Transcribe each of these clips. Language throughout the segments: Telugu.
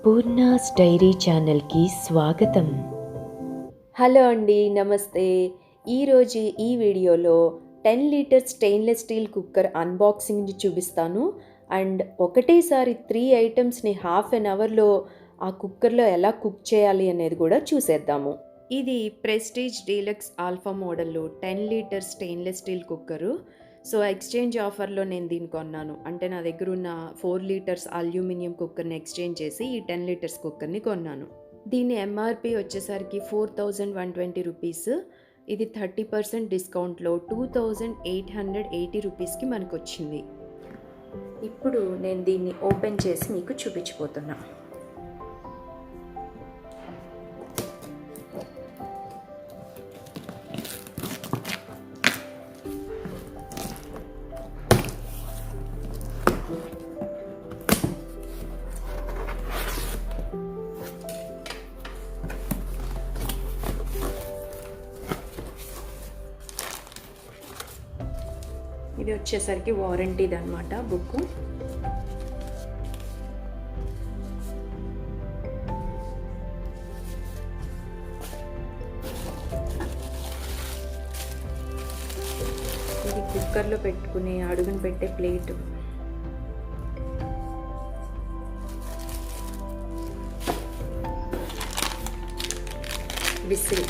పూర్ణాస్ డైరీ ఛానల్కి స్వాగతం. హలో అండి, నమస్తే. ఈరోజు ఈ వీడియోలో 10 litre stainless steel cooker unboxing చూపిస్తాను. అండ్ ఒకటేసారి 3 ఐటమ్స్ని హాఫ్ అన్ అవర్లో ఆ కుక్కర్లో ఎలా కుక్ చేయాలి అనేది కూడా చూసేద్దాము. ఇది ప్రెస్టీజ్ డీలక్స్ ఆల్ఫా మోడల్లో 10 litre stainless steel cooker. So exchange ఆఫర్లో నేను దీన్ని కొన్నాను. అంటే నా దగ్గర ఉన్న 4 లీటర్స్ అల్యూమినియం కుక్కర్ని ఎక్స్చేంజ్ చేసి ఈ 10 లీటర్స్ కుక్కర్ని కొన్నాను. దీని ఎంఆర్పి వచ్చేసరికి 4120 రూపీస్. ఇది 30% డిస్కౌంట్లో 2880 రూపీస్కి మనకు వచ్చింది. ఇప్పుడు నేను దీన్ని ఓపెన్ చేసి మీకు చూపించిపోతున్నా. ఇది వచ్చేసరికి వారంటీది అనమాట బుక్. ఇది కుక్కర్లో పెట్టుకునే అడుగును పెట్టే ప్లేట్. విసిల్.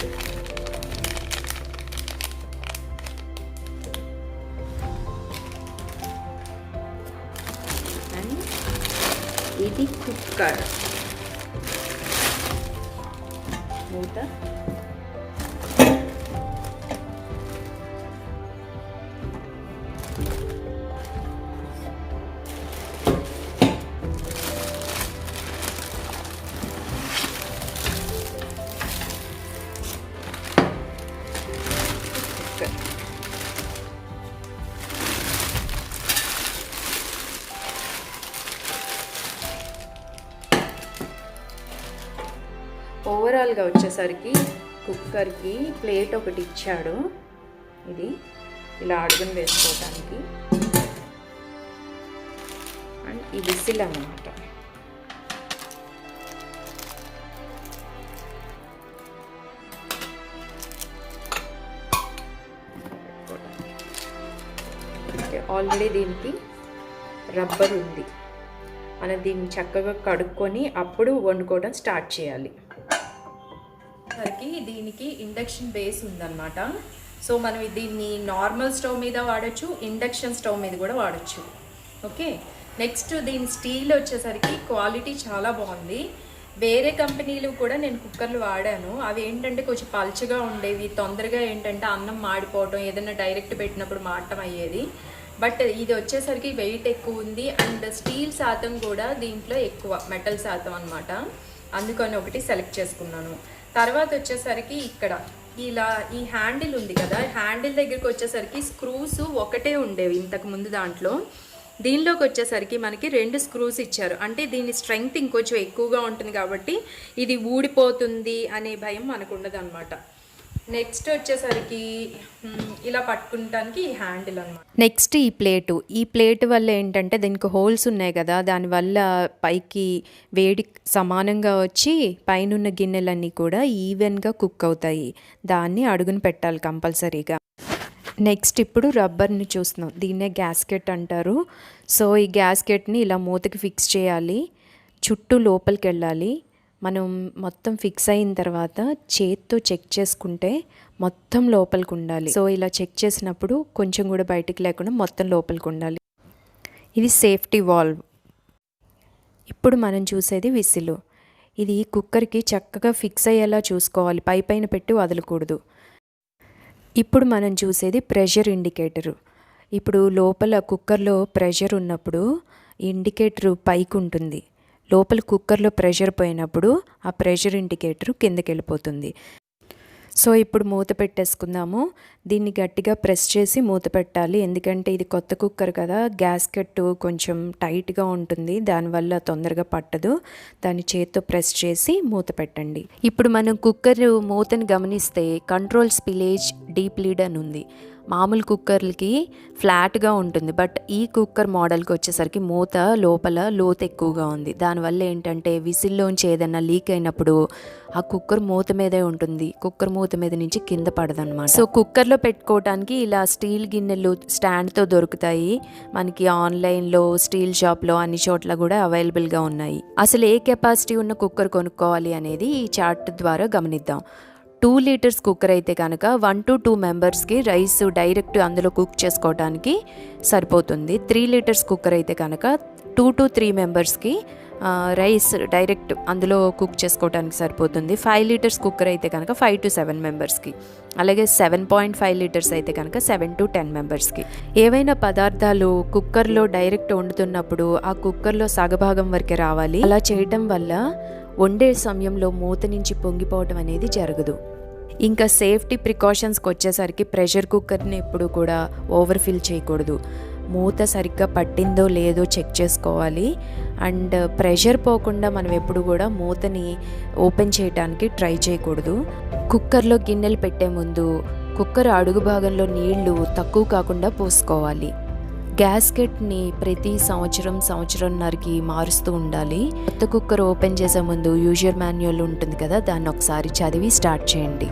ఇది కుక్కర్ మూత. ఓవరాల్గా వచ్చేసరికి కుక్కర్కి ప్లేట్ ఒకటి ఇచ్చాడు. ఇది ఇలా అడుగును వేసుకోవడానికి. అండ్ ఈ విసిల్ అన్నమాట. ఆల్రెడీ దీనికి రబ్బర్ ఉంది. మనం దీన్ని చక్కగా కడుక్కొని అప్పుడు వండుకోవడం స్టార్ట్ చేయాలి. దీనికి ఇండక్షన్ బేస్ ఉందన్నమాట. సో మనం దీన్ని నార్మల్ స్టవ్ మీద వాడచ్చు, ఇండక్షన్ స్టవ్ మీద కూడా వాడచ్చు. ఓకే, నెక్స్ట్ దీని స్టీల్ వచ్చేసరికి క్వాలిటీ చాలా బాగుంది. వేరే కంపెనీలు కూడా నేను కుక్కర్లు వాడాను. అవి ఏంటంటే కొంచెం పల్చగా ఉండేవి, తొందరగా ఏంటంటే అన్నం మాడిపోవటం, ఏదైనా డైరెక్ట్ పెట్టినప్పుడు మాడటం అయ్యేది. బట్ ఇది వచ్చేసరికి వెయిట్ ఎక్కువ ఉంది అండ్ స్టీల్ శాతం కూడా దీంట్లో ఎక్కువ, మెటల్ శాతం అనమాట. అందుకని ఒకటి సెలెక్ట్ చేసుకున్నాను. తర్వాత వచ్చేసరికి ఇక్కడ ఇలా ఈ హ్యాండిల్ ఉంది కదా, హ్యాండిల్ దగ్గరికి వచ్చేసరికి స్క్రూస్ ఒకటే ఉండేవి ఇంతకు ముందు. దీనిలోకి వచ్చేసరికి మనకి 2 స్క్రూస్ ఇచ్చారు. అంటే దీని స్ట్రెంగ్త్ ఇంకొంచెం ఎక్కువగా ఉంటుంది కాబట్టి ఇది ఊడిపోతుంది అనే భయం మనకు ఉండదు అనమాట. నెక్స్ట్ వచ్చేసరికి ఇలా పట్టుకుంటానికి ఈ హ్యాండిల్ అనమాట. నెక్స్ట్ ఈ ప్లేట్ వల్ల ఏంటంటే దీనికి హోల్స్ ఉన్నాయి కదా, దానివల్ల పైకి వేడి సమానంగా వచ్చి పైనున్న గిన్నెలన్నీ కూడా ఈవెన్గా కుక్ అవుతాయి. దాన్ని అడుగును పెట్టాలి కంపల్సరీగా. నెక్స్ట్ ఇప్పుడు రబ్బర్ని చూస్తున్నాం. దీన్నే గ్యాస్కెట్ అంటారు. సో ఈ గ్యాస్కెట్ని ఇలా మూతకి ఫిక్స్ చేయాలి, చుట్టూ లోపలికి వెళ్ళాలి. మనం మొత్తం ఫిక్స్ అయిన తర్వాత చేత్తో చెక్ చేసుకుంటే మొత్తం లోపలికి ఉండాలి. సో ఇలా చెక్ చేసినప్పుడు కొంచెం కూడా బయటికి లేకుండా మొత్తం లోపలికి ఉండాలి. ఇది సేఫ్టీ వాల్వ్. ఇప్పుడు మనం చూసేది విసిలు. ఇది కుక్కర్కి చక్కగా ఫిక్స్ అయ్యేలా చూసుకోవాలి, పైన పెట్టి వదలకూడదు. ఇప్పుడు మనం చూసేది ప్రెషర్ ఇండికేటరు. ఇప్పుడు లోపల కుక్కర్లో ప్రెషర్ ఉన్నప్పుడు ఇండికేటరు పైకి ఉంటుంది, లోపల కుక్కర్లో ప్రెషర్ పోయినప్పుడు ఆ ప్రెషర్ ఇండికేటర్ కిందకి వెళ్ళిపోతుంది. సో ఇప్పుడు మూత పెట్టేసుకుందాము. దీన్ని గట్టిగా ప్రెస్ చేసి మూత పెట్టాలి, ఎందుకంటే ఇది కొత్త కుక్కర్ కదా, గ్యాస్కెట్ కొంచెం టైట్గా ఉంటుంది, దానివల్ల తొందరగా పట్టదు. దాన్ని చేత్తో ప్రెస్ చేసి మూత పెట్టండి. ఇప్పుడు మనం కుక్కర్ మూతను గమనిస్తే కంట్రోల్ స్పిలేజ్ డీప్ లీడ్ అని ఉంది. మామూలు కుక్కర్లకి ఫ్లాట్గా ఉంటుంది, బట్ ఈ కుక్కర్ మోడల్కి వచ్చేసరికి మూత లోపల లోతు ఎక్కువగా ఉంది. దానివల్ల ఏంటంటే విసిల్లోంచి ఏదైనా లీక్ అయినప్పుడు ఆ కుక్కర్ మూత మీదే ఉంటుంది, కుక్కర్ మూత మీద నుంచి కింద పడదన్నమాట. సో కుక్కర్లో పెట్టుకోవడానికి ఇలా స్టీల్ గిన్నెలు స్టాండ్తో దొరుకుతాయి మనకి ఆన్లైన్లో, స్టీల్ షాప్లో, అన్ని చోట్ల కూడా అవైలబుల్గా ఉన్నాయి. అసలు ఏ కెపాసిటీ ఉన్న కుక్కర్ కొనుక్కోవాలి అనేది ఈ చార్ట్ ద్వారా గమనిద్దాం. 2 లీటర్స్ కుక్కర్ అయితే కనుక 1 to 2 మెంబర్స్కి రైస్ డైరెక్ట్ అందులో కుక్ చేసుకోవడానికి సరిపోతుంది. 3 లీటర్స్ కుక్కర్ అయితే కనుక 2 to 3 మెంబర్స్కి రైస్ డైరెక్ట్ అందులో కుక్ చేసుకోవడానికి సరిపోతుంది. 5 లీటర్స్ కుక్కర్ అయితే కనుక 5 to 7 మెంబర్స్కి, అలాగే 7.5 లీటర్స్ అయితే కనుక 7 to 10 మెంబర్స్కి. ఏవైనా పదార్థాలు కుక్కర్లో డైరెక్ట్ వండుతున్నప్పుడు ఆ కుక్కర్లో సగభాగం వరకే రావాలి. అలా చేయటం వల్ల వండే సమయంలో మూత నుంచి పొంగిపోవటం అనేది జరగదు. ఇంకా సేఫ్టీ ప్రికాషన్స్కి వచ్చేసరికి ప్రెషర్ కుక్కర్ని ఎప్పుడు కూడా ఓవర్ఫిల్ చేయకూడదు. మూత సరిగ్గా పట్టిందో లేదో చెక్ చేసుకోవాలి. అండ్ ప్రెషర్ పోకుండా మనం ఎప్పుడు కూడా మూతని ఓపెన్ చేయడానికి ట్రై చేయకూడదు. కుక్కర్లో గిన్నెలు పెట్టే ముందు కుక్కర్ అడుగు భాగంలో నీళ్లు తక్కువ కాకుండా పోసుకోవాలి. గ్యాస్కెట్ని ప్రతి సంవత్సరంన్నరకి మారుస్తూ ఉండాలి. కొత్త కుక్కర్ ఓపెన్ చేసే ముందు యూజర్ మాన్యువల్ ఉంటుంది కదా, దాన్ని ఒకసారి చదివి స్టార్ట్ చేయండి.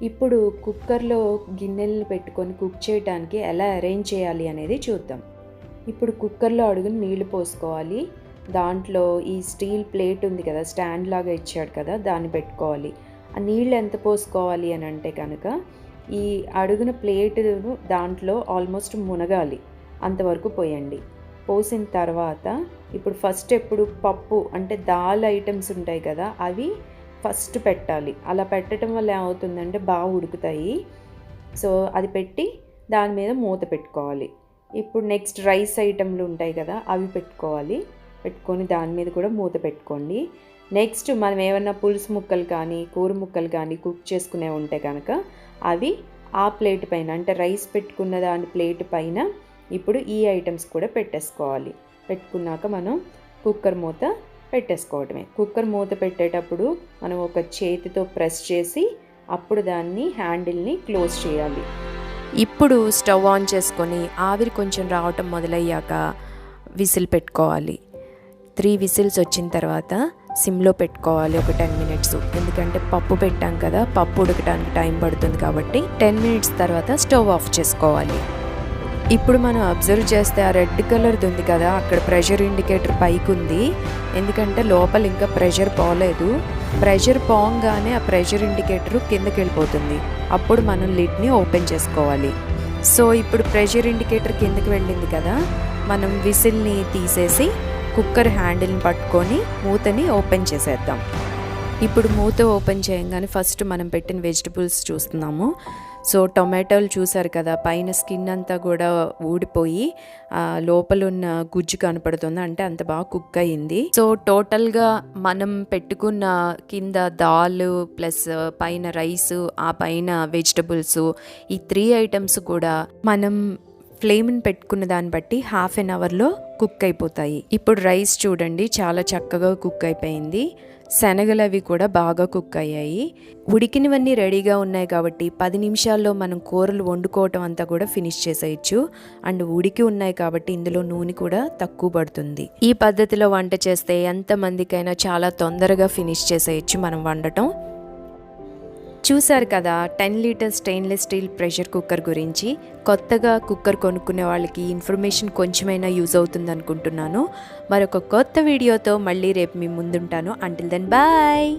ఇప్పుడు కుక్కర్లో గిన్నెలను పెట్టుకొని కుక్ చేయడానికి ఎలా అరేంజ్ చేయాలి అనేది చూద్దాం. ఇప్పుడు కుక్కర్లో అడుగుని నీళ్లు పోసుకోవాలి. దాంట్లో ఈ స్టీల్ ప్లేట్ ఉంది కదా, స్టాండ్ లాగా ఇచ్చాడు కదా, దాన్ని పెట్టుకోవాలి. ఆ నీళ్ళు ఎంత పోసుకోవాలి అని అంటే కనుక ఈ అడుగున ప్లేటును దాంట్లో ఆల్మోస్ట్ మునగాలి, అంతవరకు పోయండి. పోసిన తర్వాత ఇప్పుడు ఫస్ట్ ఎప్పుడు పప్పు అంటే దాల్ ఐటమ్స్ ఉంటాయి కదా, అవి ఫస్ట్ పెట్టాలి. అలా పెట్టడం వల్ల ఏమవుతుందంటే బాగా ఉడుకుతాయి. సో అది పెట్టి దాని మీద మూత పెట్టుకోవాలి. ఇప్పుడు నెక్స్ట్ రైస్ ఐటమ్లు ఉంటాయి కదా, అవి పెట్టుకోవాలి. పెట్టుకొని దాని మీద కూడా మూత పెట్టుకోండి. నెక్స్ట్ మనం ఏమన్నా పులుసు ముక్కలు కానీ కూర ముక్కలు కానీ కుక్ చేసుకునే ఉంటే కనుక అవి ఆ ప్లేట్ పైన, అంటే రైస్ పెట్టుకున్న దాని ప్లేట్ పైన ఇప్పుడు ఈ ఐటమ్స్ కూడా పెట్టేసుకోవాలి. పెట్టుకున్నాక మనం కుక్కర్ మూత పెట్టేసుకోవటమే. కుక్కర్ మూత పెట్టేటప్పుడు మనం ఒక చేతితో ప్రెస్ చేసి అప్పుడు దాన్ని హ్యాండిల్ని క్లోజ్ చేయాలి. ఇప్పుడు స్టవ్ ఆన్ చేసుకొని ఆవిరి కొంచెం రావటం మొదలయ్యాక విసిల్ పెట్టుకోవాలి. 3 విసిల్స్ వచ్చిన తర్వాత సిమ్లో పెట్టుకోవాలి ఒక 10 మినిట్స్. ఎందుకంటే పప్పు పెట్టాం కదా, పప్పు ఉడకడానికి టైం పడుతుంది కాబట్టి 10 మినిట్స్ తర్వాత స్టవ్ ఆఫ్ చేసుకోవాలి. ఇప్పుడు మనం అబ్జర్వ్ చేస్తే ఆ రెడ్ కలర్ది ఉంది కదా, అక్కడ ప్రెషర్ ఇండికేటర్ పైకి ఉంది. ఎందుకంటే లోపల ఇంకా ప్రెషర్ పోలేదు. ప్రెషర్ పోగానే ఆ ప్రెషర్ ఇండికేటర్ కిందకి వెళ్ళిపోతుంది. అప్పుడు మనం లిడ్ని ఓపెన్ చేసుకోవాలి. సో ఇప్పుడు ప్రెషర్ ఇండికేటర్ కిందకి వెళ్ళింది కదా, మనం విసిల్ని తీసేసి కుక్కర్ హ్యాండిల్ని పట్టుకొని మూతని ఓపెన్ చేసేద్దాం. ఇప్పుడు మూత ఓపెన్ చేయగానే ఫస్ట్ మనం పెట్టిన వెజిటబుల్స్ చూస్తున్నాము. సో టొమాటోలు చూసారు కదా, పైన స్కిన్ అంతా కూడా ఊడిపోయి లోపల ఉన్న గుజ్జు కనపడుతుంది, అంటే అంత బాగా కుక్ అయ్యింది. సో టోటల్గా మనం పెట్టుకున్న కింద దాల్ ప్లస్ పైన రైస్, ఆ పైన వెజిటబుల్స్, ఈ 3 ఐటమ్స్ కూడా మనం ఫ్లేమ్ని పెట్టుకున్న దాన్ని బట్టి హాఫ్ అన్ అవర్లో కుక్ అయిపోతాయి. ఇప్పుడు రైస్ చూడండి చాలా చక్కగా కుక్ అయిపోయింది. శనగలు అవి కూడా బాగా కుక్ అయ్యాయి. ఉడికినవన్నీ రెడీగా ఉన్నాయి కాబట్టి 10 నిమిషాల్లో మనం కూరలు వండుకోవటం అంతా కూడా ఫినిష్ చేసేయచ్చు. అండ్ ఉడికి ఉన్నాయి కాబట్టి ఇందులో నూనె కూడా తక్కువ పడుతుంది. ఈ పద్ధతిలో వంట చేస్తే ఎంతమందికైనా చాలా తొందరగా ఫినిష్ చేసేయచ్చు మనం వండటం. చూసారు కదా 10 litre stainless steel pressure cooker గురించి. కొత్తగా కుక్కర్ కొనుక్కునే వాళ్ళకి ఇన్ఫర్మేషన్ కొంచెమైనా యూజ్ అవుతుంది అనుకుంటున్నాను. మరొక కొత్త వీడియోతో మళ్ళీ రేపు మీ ముందుంటాను. Until then bye.